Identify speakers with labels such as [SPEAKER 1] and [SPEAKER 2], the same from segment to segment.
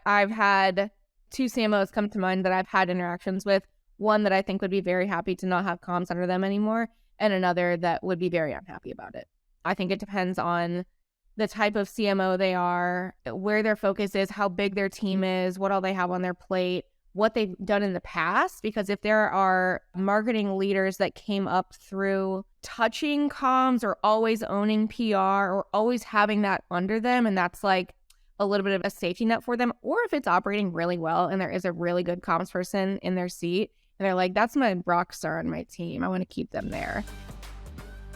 [SPEAKER 1] I've had two CMOs come to mind that I've had interactions with. One that I think would be very happy to not have comms under them anymore, and another that would be very unhappy about it. I think it depends on the type of CMO they are, where their focus is, how big their team is, what all they have on their plate, what they've done in the past. Because if there are marketing leaders that came up through touching comms or always owning PR or always having that under them, and that's like a little bit of a safety net for them, or if it's operating really well and there is a really good comms person in their seat and they're like, that's my rock star on my team, I want to keep them there.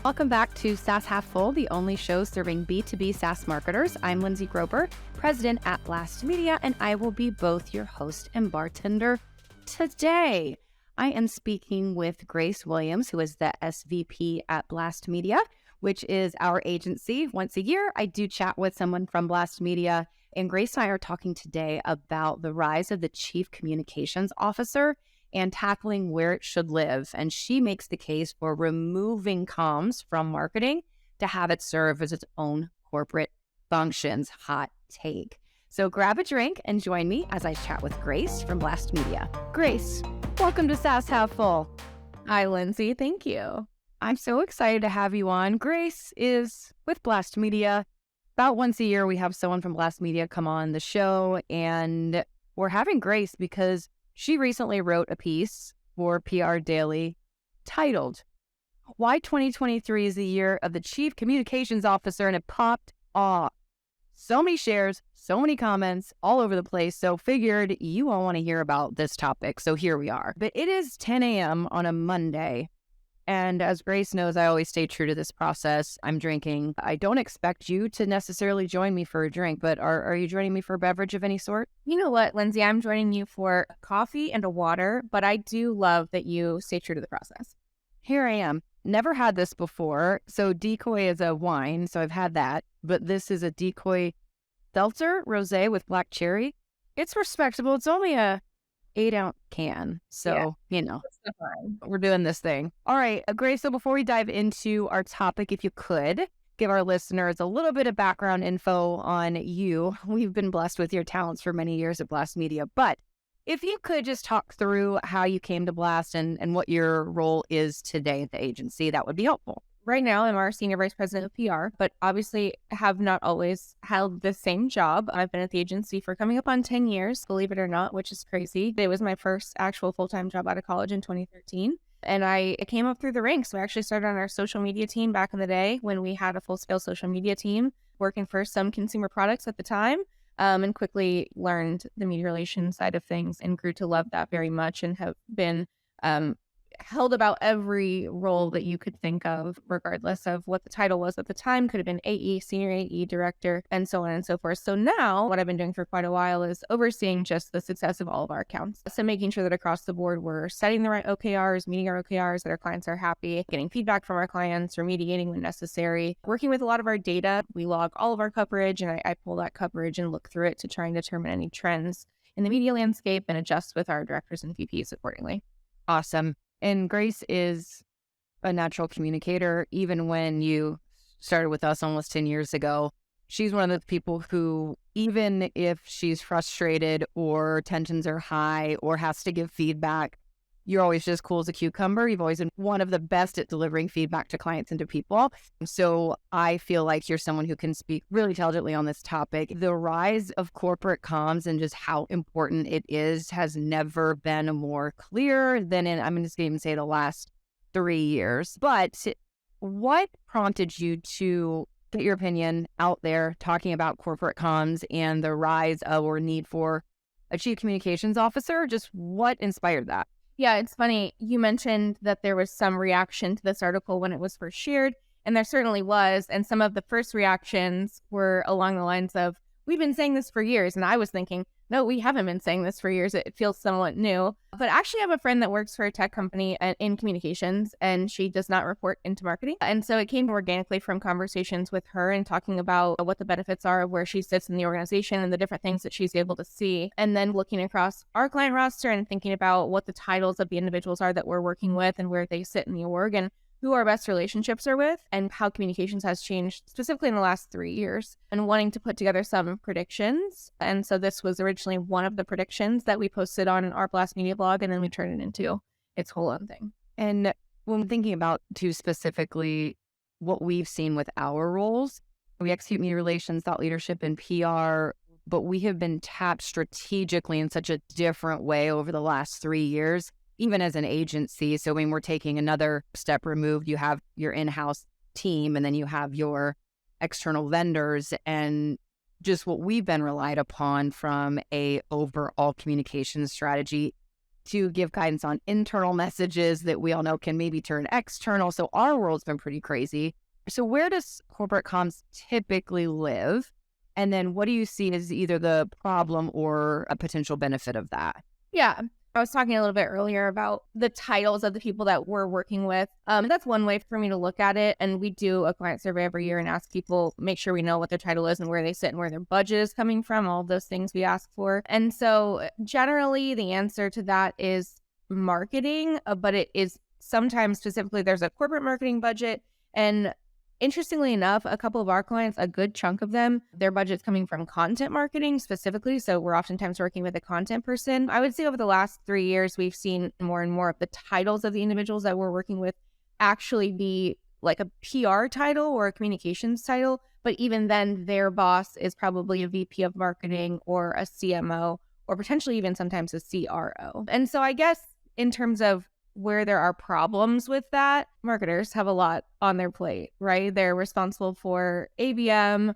[SPEAKER 2] Welcome back to SaaS Half Full, the only show serving B2B SaaS marketers. I'm Lindsay Grober, president at BLASTmedia, and I will be both your host and bartender today. I am speaking with Grace Williams, who is the SVP at BLASTmedia, which is our agency. Once a year, I do chat with someone from BLASTmedia, and Grace and I are talking today about the rise of the Chief Communications Officer and tackling where it should live. And she makes the case for removing comms from marketing to have it serve as its own corporate functions. Hot take. So grab a drink and join me as I chat with Grace from BLASTmedia. Grace, welcome to SaaS Half Full.
[SPEAKER 1] Hi, Lindsay. Thank you.
[SPEAKER 2] I'm so excited to have you on. Grace is with BLASTmedia. About once a year, we have someone from BLASTmedia come on the show, and we're having Grace because she recently wrote a piece for PR Daily titled, "Why 2023 is the Year of the Chief Communications Officer," and it popped off. So many shares, so many comments all over the place. So figured you all want to hear about this topic. So here we are. But it is 10 a.m. on a Monday. And as Grace knows, I always stay true to this process. I'm drinking. I don't expect you to necessarily join me for a drink, but are you joining me for a beverage of any sort?
[SPEAKER 1] You know what, Lindsay? I'm joining you for a coffee and a water, but I do love that you stay true to the process.
[SPEAKER 2] Here I am. Never had this before. So Decoy is a wine, so I've had that. But this is a Decoy seltzer rosé with black cherry. It's respectable. It's only a 8-ounce can. So, you know, we're doing this thing. All right, Grace, so before we dive into our topic, if you could give our listeners a little bit of background info on you. We've been blessed with your talents for many years at BLASTmedia, but if you could just talk through how you came to Blast and what your role is today at the agency, that would be helpful.
[SPEAKER 1] Right now, I'm our senior vice president of PR, but obviously have not always held the same job. I've been at the agency for coming up on 10 years, believe it or not, which is crazy. It was my first actual full-time job out of college in 2013. And I came up through the ranks. So I actually started on our social media team back in the day when we had a full-scale social media team, working for some consumer products at the time, and quickly learned the media relations side of things and grew to love that very much and have been held about every role that you could think of, regardless of what the title was at the time. Could have been AE, senior AE, director, and so on and so forth. So now what I've been doing for quite a while is overseeing just the success of all of our accounts. So making sure that across the board, we're setting the right OKRs, meeting our OKRs, that our clients are happy, getting feedback from our clients, remediating when necessary, working with a lot of our data. We log all of our coverage, and I pull that coverage and look through it to try and determine any trends in the media landscape and adjust with our directors and VPs accordingly.
[SPEAKER 2] Awesome. And Grace is a natural communicator. Even when you started with us almost 10 years ago, she's one of the people who, even if she's frustrated or tensions are high or has to give feedback, you're always just cool as a cucumber. You've always been one of the best at delivering feedback to clients and to people. So I feel like you're someone who can speak really intelligently on this topic. The rise of corporate comms and just how important it is has never been more clear than in, I'm just going to even say, the last 3 years. But what prompted you to get your opinion out there talking about corporate comms and the rise of or need for a chief communications officer? Just what inspired that?
[SPEAKER 1] Yeah, it's funny. You mentioned that there was some reaction to this article when it was first shared, and there certainly was. And some of the first reactions were along the lines of, we've been saying this for years. And I was thinking, no, we haven't been saying this for years. It feels somewhat new. But actually, I have a friend that works for a tech company in communications, and she does not report into marketing. And so it came organically from conversations with her and talking about what the benefits are of where she sits in the organization and the different things that she's able to see. And then looking across our client roster and thinking about what the titles of the individuals are that we're working with and where they sit in the org. And who our best relationships are with and how communications has changed specifically in the last 3 years, and wanting to put together some predictions. And so this was originally one of the predictions that we posted on our BLASTmedia blog, and then we turned it into its whole own thing.
[SPEAKER 2] And when thinking about too specifically what we've seen with our roles, we execute media relations, thought leadership, and PR, but we have been tapped strategically in such a different way over the last 3 years, even as an agency. So when we're taking another step removed, you have your in-house team and then you have your external vendors, and just what we've been relied upon from a overall communication strategy to give guidance on internal messages that we all know can maybe turn external. So our world's been pretty crazy. So where does corporate comms typically live? And then what do you see as either the problem or a potential benefit of that?
[SPEAKER 1] Yeah. I was talking a little bit earlier about the titles of the people that we're working with. That's one way for me to look at it. And we do a client survey every year and ask people, make sure we know what their title is and where they sit and where their budget is coming from, all of those things we ask for. And so generally the answer to that is marketing, but it is sometimes specifically there's a corporate marketing budget. And interestingly enough, a couple of our clients, a good chunk of them, their budget's coming from content marketing specifically. So we're oftentimes working with a content person. I would say over the last 3 years, we've seen more and more of the titles of the individuals that we're working with actually be like a PR title or a communications title. But even then, their boss is probably a VP of marketing or a CMO or potentially even sometimes a CRO. And so I guess in terms of where there are problems with that, marketers have a lot on their plate, right? They're responsible for ABM,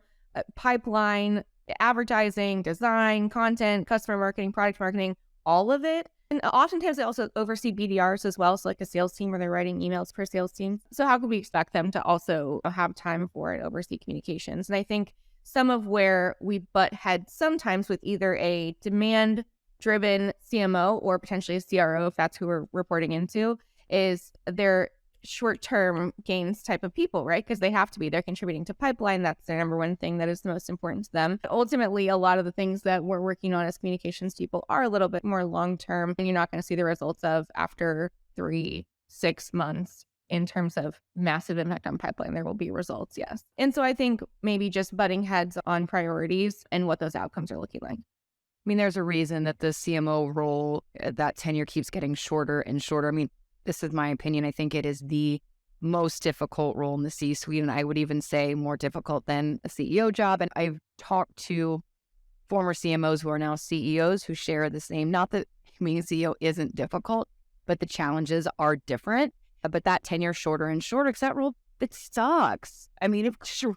[SPEAKER 1] pipeline, advertising, design, content, customer marketing, product marketing, all of it. And oftentimes they also oversee BDRs as well. So like a sales team where they're writing emails per sales team. So how could we expect them to also have time for and oversee communications? And I think some of where we butt heads sometimes with either a demand-driven CMO or potentially a CRO, if that's who we're reporting into, is they're short-term gains type of people, right? Because they have to be. They're contributing to pipeline. That's their number one thing that is the most important to them. But ultimately, a lot of the things that we're working on as communications people are a little bit more long-term, and you're not going to see the results of after 3-6 months. In terms of massive impact on pipeline, there will be results, yes. And so I think maybe just butting heads on priorities and what those outcomes are looking like.
[SPEAKER 2] I mean, there's a reason that the CMO role, that tenure keeps getting shorter and shorter. I mean, this is my opinion. I think it is the most difficult role in the C-suite, and I would even say more difficult than a CEO job. And I've talked to former CMOs who are now CEOs who share the same, not that being a CEO isn't difficult, but the challenges are different. But that tenure shorter and shorter, because that role, it sucks. I mean, it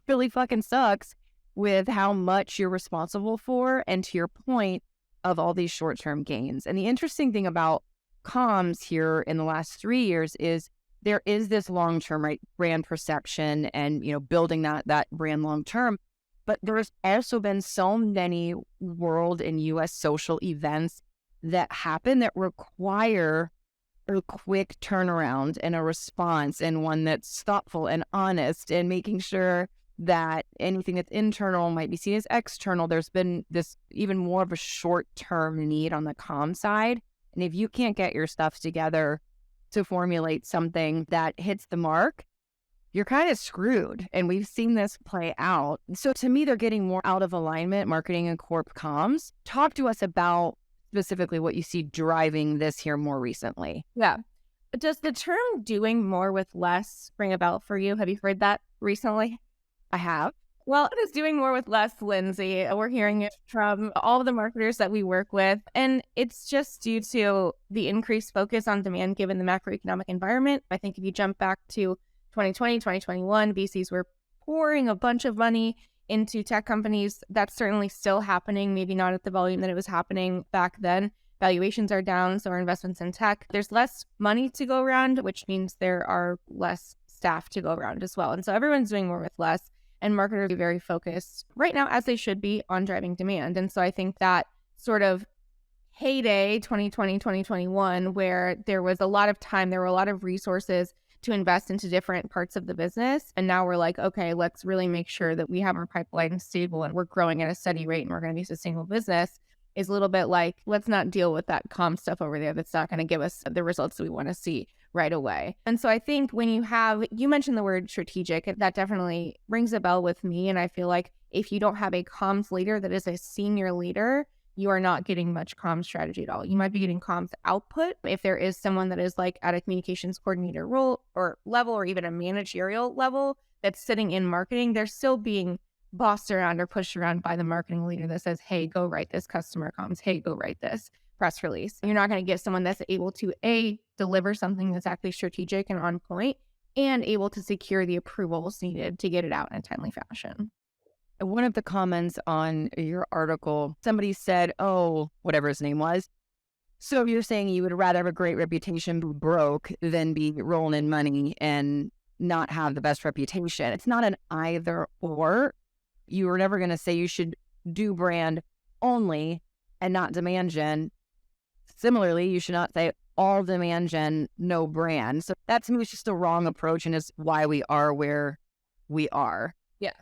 [SPEAKER 2] really fucking sucks with how much you're responsible for, and to your point of all these short-term gains. And the interesting thing about comms here in the last 3 years is there is this long-term, right, brand perception and, building that brand long-term. But there's also been so many world and U.S. social events that happen that require a quick turnaround and a response, and one that's thoughtful and honest, and making sure that anything that's internal might be seen as external. There's been this even more of a short-term need on the comm side. And if you can't get your stuff together to formulate something that hits the mark, you're kind of screwed. And we've seen this play out. So to me, they're getting more out of alignment, marketing and corp comms. Talk to us about specifically what you see driving this here more recently.
[SPEAKER 1] Yeah. Does the term doing more with less ring a bell for you? Have you heard that recently?
[SPEAKER 2] I have.
[SPEAKER 1] Well, it is doing more with less, Lindsay. We're hearing it from all of the marketers that we work with. And it's just due to the increased focus on demand given the macroeconomic environment. I think if you jump back to 2020, 2021, VCs were pouring a bunch of money into tech companies. That's certainly still happening, maybe not at the volume that it was happening back then. Valuations are down, so our investments in tech. There's less money to go around, which means there are less staff to go around as well. And so everyone's doing more with less. And marketers are very focused right now, as they should be, on driving demand. And so I think that sort of heyday 2020, 2021, where there was a lot of time, there were a lot of resources to invest into different parts of the business. And now we're like, okay, let's really make sure that we have our pipeline stable and we're growing at a steady rate and we're going to be a sustainable business, is a little bit like, let's not deal with that comm stuff over there that's not going to give us the results that we want to see right away. And so I think when you mentioned the word strategic, that definitely rings a bell with me. And I feel like if you don't have a comms leader that is a senior leader, you are not getting much comms strategy at all. You might be getting comms output. If there is someone that is like at a communications coordinator role or level, or even a managerial level that's sitting in marketing, they're still being bossed around or pushed around by the marketing leader that says, hey, go write this customer comms. Hey, go write this press release. You're not going to get someone that's able to deliver something that's actually strategic and on point, and able to secure the approvals needed to get it out in a timely fashion.
[SPEAKER 2] One of the comments on your article, somebody said, oh, whatever his name was. So you're saying you would rather have a great reputation be broke than be rolling in money and not have the best reputation. It's not an either or. You were never going to say you should do brand only and not demand gen. Similarly, you should not say all demand gen, no brand. So that to me is just a wrong approach, and is why we are where we are.
[SPEAKER 1] Yeah.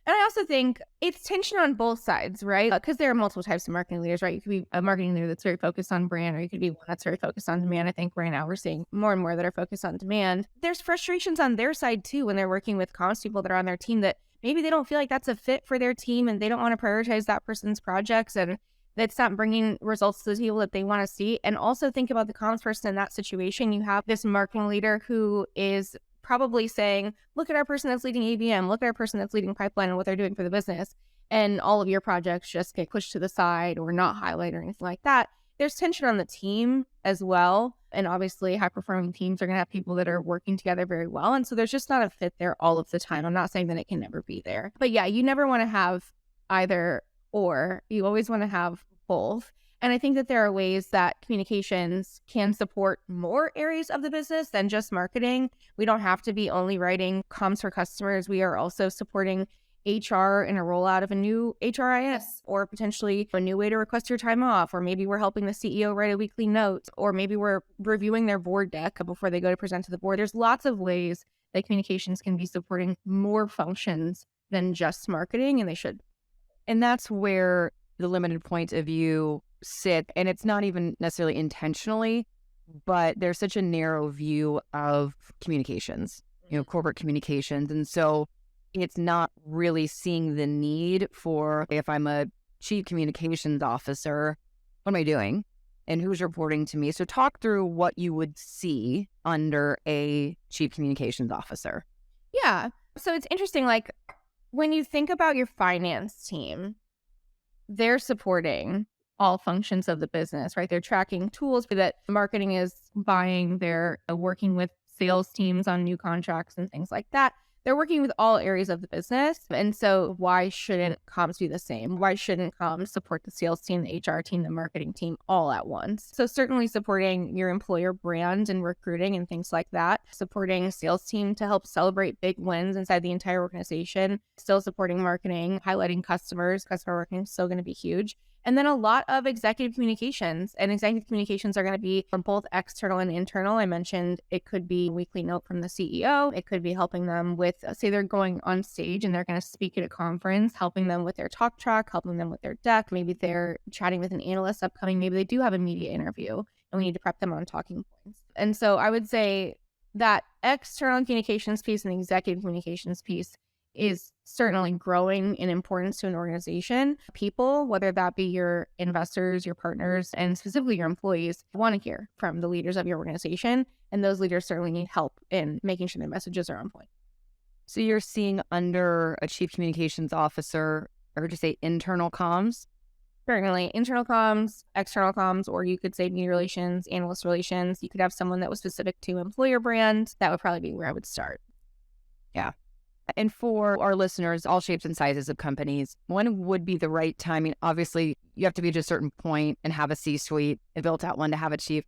[SPEAKER 1] And I also think it's tension on both sides, right? Because there are multiple types of marketing leaders, right? You could be a marketing leader that's very focused on brand, or you could be one that's very focused on demand. I think right now we're seeing more and more that are focused on demand. There's frustrations on their side too when they're working with comms people that are on their team that maybe they don't feel like that's a fit for their team, and they don't want to prioritize that person's projects, and that's not bringing results to the table that they want to see. And also think about the comms person in that situation. You have this marketing leader who is probably saying, look at our person that's leading ABM, look at our person that's leading pipeline and what they're doing for the business. And all of your projects just get pushed to the side or not highlighted or anything like that. There's tension on the team as well. And obviously high performing teams are going to have people that are working together very well. And so there's just not a fit there all of the time. I'm not saying that it can never be there. But yeah, you never want to have either or. You always want to have both. And I think that there are ways that communications can support more areas of the business than just marketing. We don't have to be only writing comms for customers. We are also supporting HR in a rollout of a new HRIS, or potentially a new way to request your time off, or maybe we're helping the CEO write a weekly note, or maybe we're reviewing their board deck before they go to present to the board. There's lots of ways that communications can be supporting more functions than just marketing, and they should.
[SPEAKER 2] And that's where the limited point of view sit. And it's not even necessarily intentionally, but there's such a narrow view of communications, corporate communications. And so it's not really seeing the need for, if I'm a chief communications officer, what am I doing? And who's reporting to me? So talk through what you would see under a chief communications officer.
[SPEAKER 1] Yeah. So it's interesting, like when you think about your finance team, they're supporting all functions of the business, right? They're tracking tools that marketing is buying. They're working with sales teams on new contracts and things like that. They're working with all areas of the business. And so why shouldn't comms do the same? Why shouldn't comms support the sales team, the HR team, the marketing team all at once? So certainly supporting your employer brand and recruiting and things like that, supporting a sales team to help celebrate big wins inside the entire organization, still supporting marketing, highlighting customers. Customer marketing is still going to be huge. And then a lot of executive communications, and executive communications are going to be from both external and internal. I mentioned it could be a weekly note from the CEO. It could be helping them with, say they're going on stage and they're going to speak at a conference, helping them with their talk track, helping them with their deck. Maybe they're chatting with an analyst upcoming. Maybe they do have a media interview and we need to prep them on talking points. And so I would say that external communications piece and the executive communications piece is certainly growing in importance to an organization. People, whether that be your investors, your partners, and specifically your employees, want to hear from the leaders of your organization. And those leaders certainly need help in making sure their messages are on point.
[SPEAKER 2] So you're seeing under a chief communications officer, or to say internal comms?
[SPEAKER 1] Certainly internal comms, external comms, or you could say media relations, analyst relations. You could have someone that was specific to employer brand. That would probably be where I would start.
[SPEAKER 2] Yeah. And for our listeners, all shapes and sizes of companies, when would be the right timing? Obviously, you have to be to a certain point and have a C-suite, a built-out one to have a chief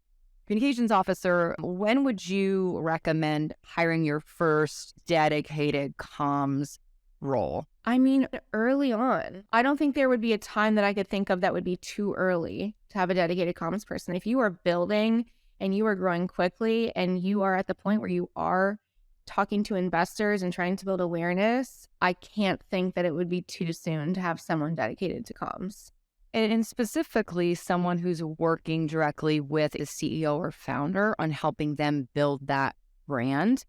[SPEAKER 2] communications officer. When would you recommend hiring your first dedicated comms role?
[SPEAKER 1] I mean, early on. I don't think there would be a time that I could think of that would be too early to have a dedicated comms person. If you are building and you are growing quickly and you are at the point where you are talking to investors and trying to build awareness, I can't think that it would be too soon to have someone dedicated to comms.
[SPEAKER 2] And specifically, someone who's working directly with a CEO or founder on helping them build that brand.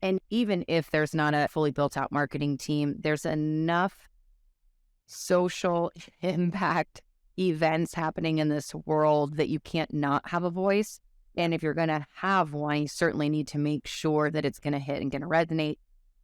[SPEAKER 2] And even if there's not a fully built out marketing team, there's enough social impact events happening in this world that you can't not have a voice. And if you're going to have one, you certainly need to make sure that it's going to hit and going to resonate.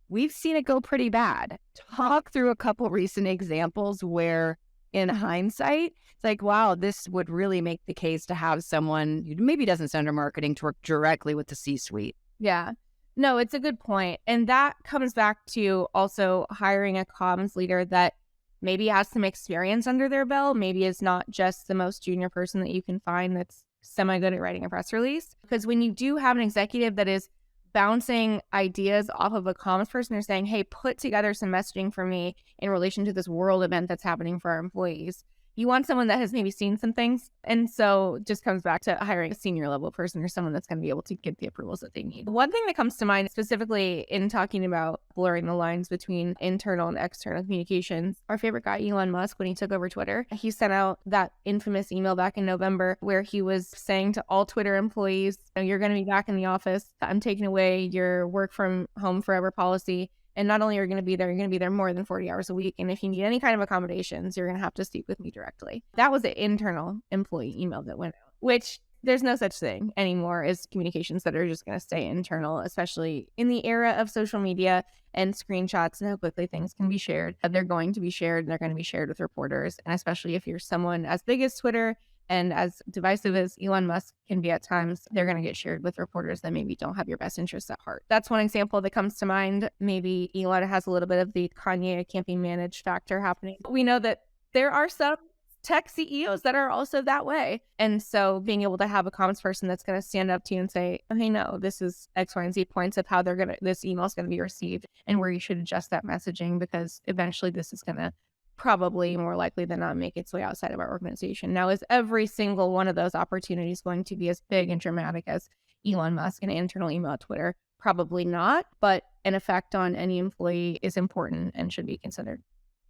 [SPEAKER 2] We've seen it go pretty bad. Talk through a couple recent examples where, in hindsight, it's like, wow, this would really make the case to have someone who maybe doesn't send her marketing to work directly with the C-suite.
[SPEAKER 1] Yeah. No, it's a good point. And that comes back to also hiring a comms leader that maybe has some experience under their belt, maybe is not just the most junior person that you can find that's semi-good at writing a press release. Because when you do have an executive that is bouncing ideas off of a comms person, or saying, hey, put together some messaging for me in relation to this world event that's happening for our employees, you want someone that has maybe seen some things. And so it just comes back to hiring a senior level person or someone that's going to be able to get the approvals that they need. One thing that comes to mind specifically in talking about blurring the lines between internal and external communications, our favorite guy, Elon Musk, when he took over Twitter, he sent out that infamous email back in November where he was saying to all Twitter employees, you're going to be back in the office. I'm taking away your work from home forever policy. And not only are you going to be there, you're going to be there more than 40 hours a week. And if you need any kind of accommodations, you're going to have to speak with me directly. That was an internal employee email that went out, which there's no such thing anymore as communications that are just going to stay internal, especially in the era of social media and screenshots and how quickly things can be shared. They're going to be shared, and they're going to be shared with reporters. And especially if you're someone as big as Twitter and as divisive as Elon Musk can be at times, they're going to get shared with reporters that maybe don't have your best interests at heart. That's one example that comes to mind. Maybe Elon has a little bit of the Kanye can't be managed factor happening. We know that there are some tech CEOs that are also that way. And so being able to have a comms person that's going to stand up to you and say, oh, hey, no, this is X, Y, and Z points of how this email is going to be received and where you should adjust that messaging, because eventually this is going to probably more likely than not make its way outside of our organization. Now, is every single one of those opportunities going to be as big and dramatic as Elon Musk and an internal email at Twitter? Probably not, but an effect on any employee is important and should be considered.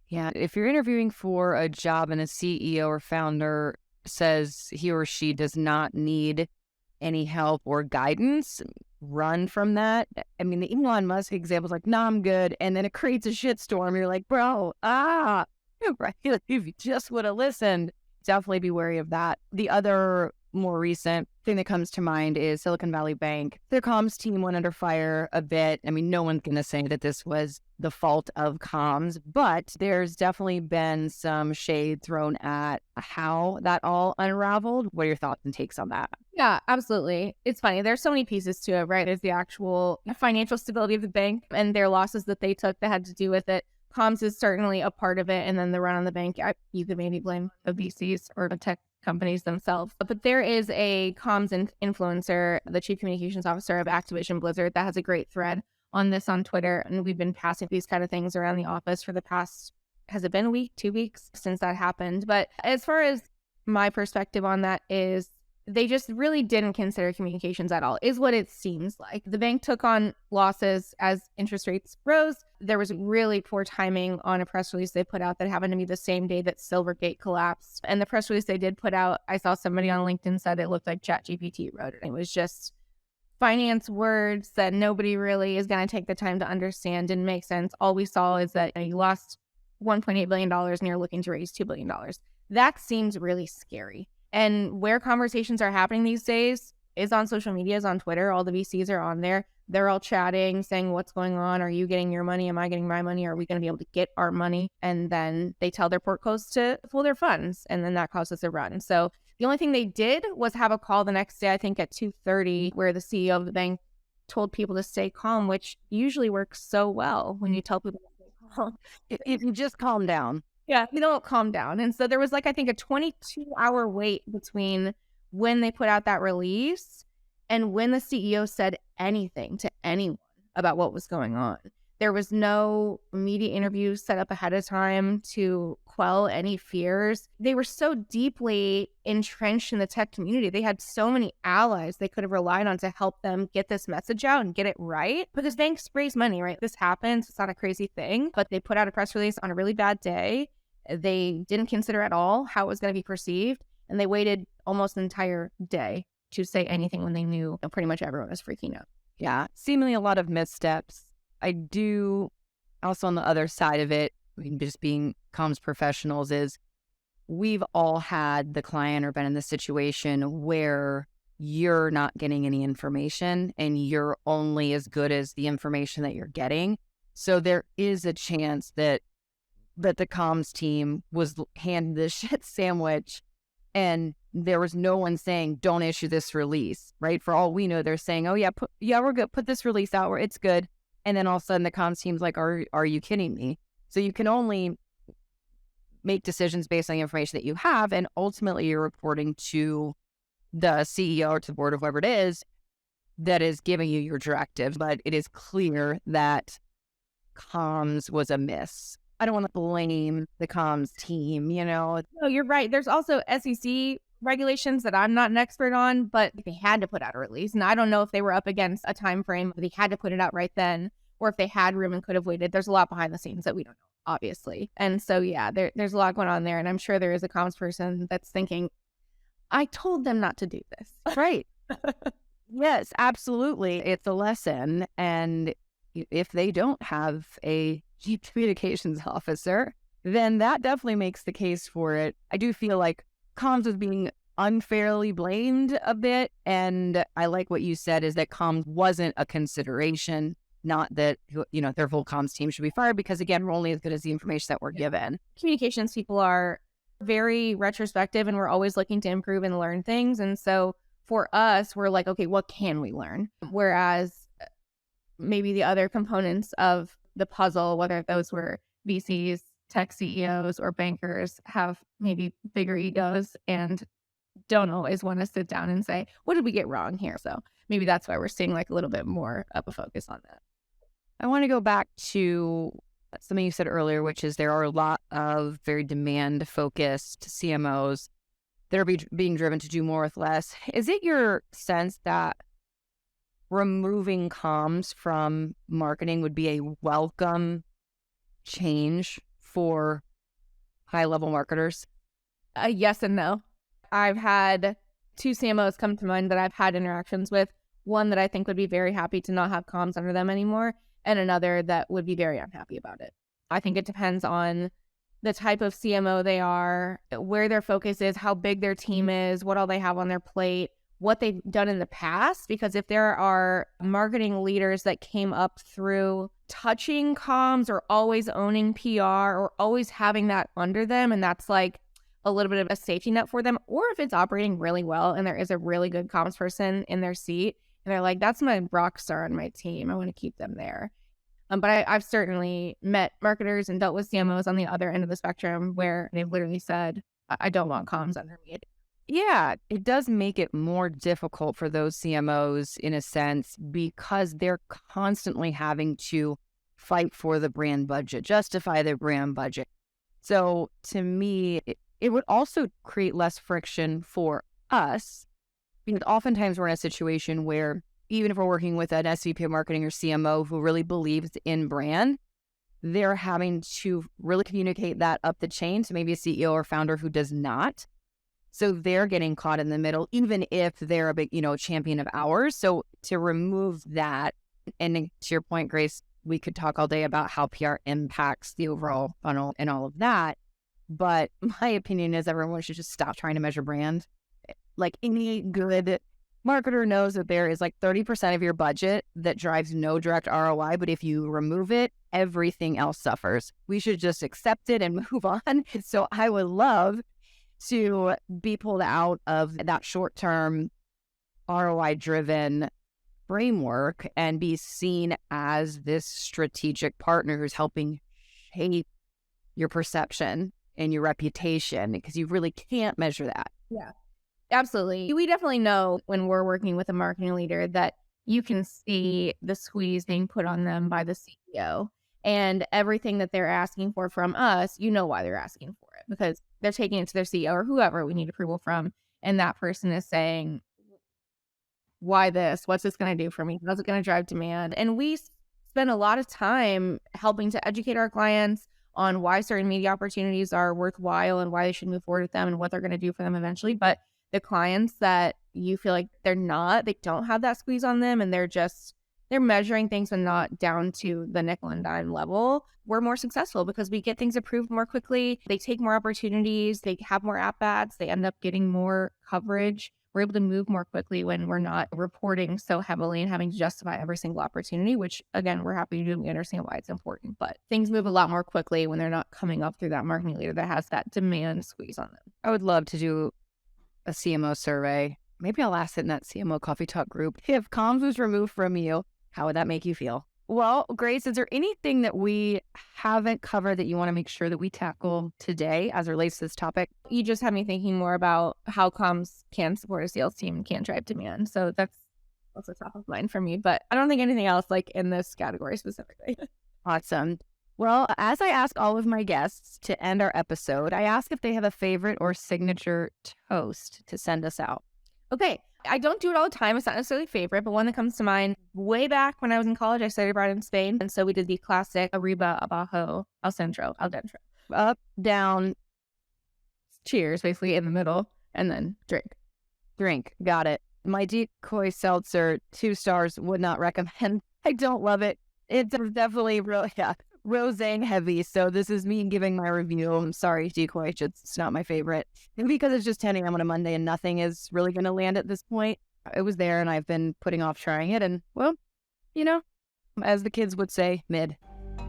[SPEAKER 2] Yeah, if you're interviewing for a job and a CEO or founder says he or she does not need any help or guidance, run from that. I mean, the Elon Musk example is like, no, I'm good. And then it creates a shitstorm. You're like, bro, right? If you just would have listened, definitely be wary of that. The other more recent thing that comes to mind is Silicon Valley Bank. Their comms team went under fire a bit. I mean, no one's going to say that this was the fault of comms, but there's definitely been some shade thrown at how that all unraveled. What are your thoughts and takes on that?
[SPEAKER 1] Yeah, absolutely. It's funny. There's so many pieces to it, right? There's the actual financial stability of the bank and their losses that they took that had to do with it. Comms is certainly a part of it. And then the run on the bank, you could maybe blame the VCs or the tech companies themselves. But there is a comms influencer, the chief communications officer of Activision Blizzard, that has a great thread on this on Twitter. And we've been passing these kind of things around the office for the past, has it been a week, 2 weeks since that happened? But as far as my perspective on that is, they just really didn't consider communications at all, is what it seems like. The bank took on losses as interest rates rose. There was really poor timing on a press release they put out that happened to be the same day that Silvergate collapsed. And the press release they did put out, I saw somebody on LinkedIn said it looked like ChatGPT wrote it. It was just finance words that nobody really is going to take the time to understand. Didn't make sense. All we saw is that you lost $1.8 billion and you're looking to raise $2 billion. That seems really scary. And where conversations are happening these days is on social media, is on Twitter. All the VCs are on there. They're all chatting, saying, what's going on? Are you getting your money? Am I getting my money? Are we going to be able to get our money? And then they tell their portcos to pull their funds. And then that causes a run. So the only thing they did was have a call the next day, I think at 2:30, where the CEO of the bank told people to stay calm, which usually works so well when you tell people to stay calm.
[SPEAKER 2] If you just calm down.
[SPEAKER 1] Yeah, they don't calm down. And so there was I think a 22-hour wait between when they put out that release and when the CEO said anything to anyone about what was going on. There was no media interviews set up ahead of time to quell any fears. They were so deeply entrenched in the tech community. They had so many allies they could have relied on to help them get this message out and get it right. Because banks raise money, right? This happens. It's not a crazy thing. But they put out a press release on a really bad day. They didn't consider at all how it was going to be perceived. And they waited almost an entire day to say anything when they knew pretty much everyone was freaking out.
[SPEAKER 2] Yeah, seemingly a lot of missteps. I do also, on the other side of it, just being comms professionals, is we've all had the client or been in the situation where you're not getting any information and you're only as good as the information that you're getting. So there is a chance that the comms team was handed this shit sandwich and there was no one saying, don't issue this release, right? For all we know, they're saying, oh yeah, we're good. Put this release out where it's good. And then all of a sudden the comms team's like, are you kidding me? So you can only make decisions based on the information that you have. And ultimately you're reporting to the CEO or to the board of whoever it is that is giving you your directive. But it is clear that comms was a miss. I don't want to blame the comms team,
[SPEAKER 1] No, you're right. There's also SEC regulations that I'm not an expert on, but they had to put out a release. And I don't know if they were up against a time frame, they had to put it out right then, or if they had room and could have waited. There's a lot behind the scenes that we don't know, obviously. And so, yeah, there's a lot going on there. And I'm sure there is a comms person that's thinking, I told them not to do this.
[SPEAKER 2] Right. Yes, absolutely. It's a lesson. And if they don't have a chief communications officer, then that definitely makes the case for it. I do feel like comms is being unfairly blamed a bit. And I like what you said is that comms wasn't a consideration, not that, their whole comms team should be fired, because again, we're only as good as the information that we're given.
[SPEAKER 1] Communications people are very retrospective and we're always looking to improve and learn things. And so for us, we're like, okay, what can we learn? Whereas maybe the other components of the puzzle, whether those were VCs, tech CEOs, or bankers, have maybe bigger egos and don't always want to sit down and say, what did we get wrong here? So maybe that's why we're seeing like a little bit more of a focus on that.
[SPEAKER 2] I want to go back to something you said earlier, which is there are a lot of very demand-focused CMOs that are being driven to do more with less. Is it your sense that removing comms from marketing would be a welcome change for high-level marketers?
[SPEAKER 1] Yes and no. I've had 2 CMOs come to mind that I've had interactions with. One that I think would be very happy to not have comms under them anymore, and another that would be very unhappy about it. I think it depends on the type of CMO they are, where their focus is, how big their team is, what all they have on their plate, what they've done in the past. Because if there are marketing leaders that came up through touching comms or always owning PR or always having that under them, and that's like a little bit of a safety net for them, or if it's operating really well and there is a really good comms person in their seat and they're like, that's my rock star on my team, I want to keep them there. But I've certainly met marketers and dealt with CMOs on the other end of the spectrum where they've literally said, I don't want comms under me.
[SPEAKER 2] Yeah, it does make it more difficult for those CMOs in a sense because they're constantly having to fight for the brand budget, justify their brand budget. So to me, it would also create less friction for us because oftentimes we're in a situation where even if we're working with an SVP of marketing or CMO who really believes in brand, they're having to really communicate that up the chain to maybe a CEO or founder who does not. So they're getting caught in the middle, even if they're a big, champion of ours. So to remove that, and to your point, Grace, we could talk all day about how PR impacts the overall funnel and all of that. But my opinion is everyone should just stop trying to measure brand. Like any good marketer knows that there is like 30% of your budget that drives no direct ROI. But if you remove it, everything else suffers. We should just accept it and move on. So I would love to be pulled out of that short-term ROI-driven framework and be seen as this strategic partner who's helping shape your perception and your reputation, because you really can't measure that.
[SPEAKER 1] Yeah, absolutely. We definitely know when we're working with a marketing leader that you can see the squeeze being put on them by the CEO. And everything that they're asking for from us, why they're asking for it, because they're taking it to their CEO or whoever we need approval from. And that person is saying, why this? What's this going to do for me? How's it going to drive demand? And we spend a lot of time helping to educate our clients on why certain media opportunities are worthwhile and why they should move forward with them and what they're going to do for them eventually. But the clients that you feel like they don't have that squeeze on them, and they're measuring things and not down to the nickel and dime level, we're more successful because we get things approved more quickly. They take more opportunities. They have more at-bats. They end up getting more coverage. We're able to move more quickly when we're not reporting so heavily and having to justify every single opportunity, which again, we're happy to do. We understand why it's important, but things move a lot more quickly when they're not coming up through that marketing leader that has that demand squeeze on them.
[SPEAKER 2] I would love to do a CMO survey. Maybe I'll ask it in that CMO coffee talk group. If comms was removed from you, how would that make you feel? Well, Grace, is there anything that we haven't covered that you want to make sure that we tackle today as it relates to this topic?
[SPEAKER 1] You just had me thinking more about how comms can support a sales team and can drive demand. So that's also top of mind for me, but I don't think anything else like in this category specifically.
[SPEAKER 2] Awesome. Well, as I ask all of my guests to end our episode, I ask if they have a favorite or signature toast to send us out.
[SPEAKER 1] Okay. I don't do it all the time. It's not necessarily a favorite, but one that comes to mind way back when I was in college, I studied abroad in Spain. And so we did the classic arriba, abajo, al centro, al dentro.
[SPEAKER 2] Up, down,
[SPEAKER 1] cheers, basically in the middle, and then drink.
[SPEAKER 2] Got it. My decoy seltzer, 2 stars, would not recommend. I don't love it. It's definitely rosé heavy. So this is me giving my review. I'm sorry, decoy. It's not my favorite. Maybe because it's just 10 a.m. on a Monday and nothing is really going to land at this point. It was there and I've been putting off trying it. And well, as the kids would say, mid.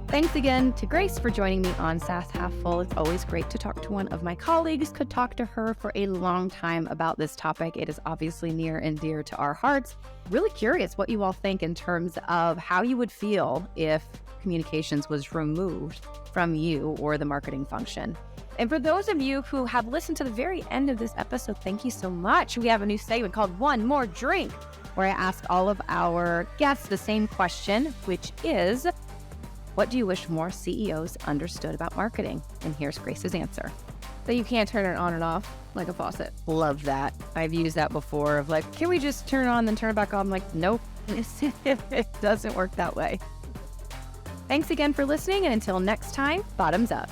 [SPEAKER 2] Thanks again to Grace for joining me on SaaS Half Full. It's always great to talk to one of my colleagues. Could talk to her for a long time about this topic. It is obviously near and dear to our hearts. Really curious what you all think in terms of how you would feel if communications was removed from you or the marketing function. And for those of you who have listened to the very end of this episode, thank you so much. We have a new segment called One More Drink, where I ask all of our guests the same question, which is, what do you wish more CEOs understood about marketing? And here's Grace's answer.
[SPEAKER 1] That you can't turn it on and off like a faucet.
[SPEAKER 2] Love that. I've used that before of like, can we just turn it on then turn it back on? I'm like, nope, it doesn't work that way. Thanks again for listening, and until next time, bottoms up.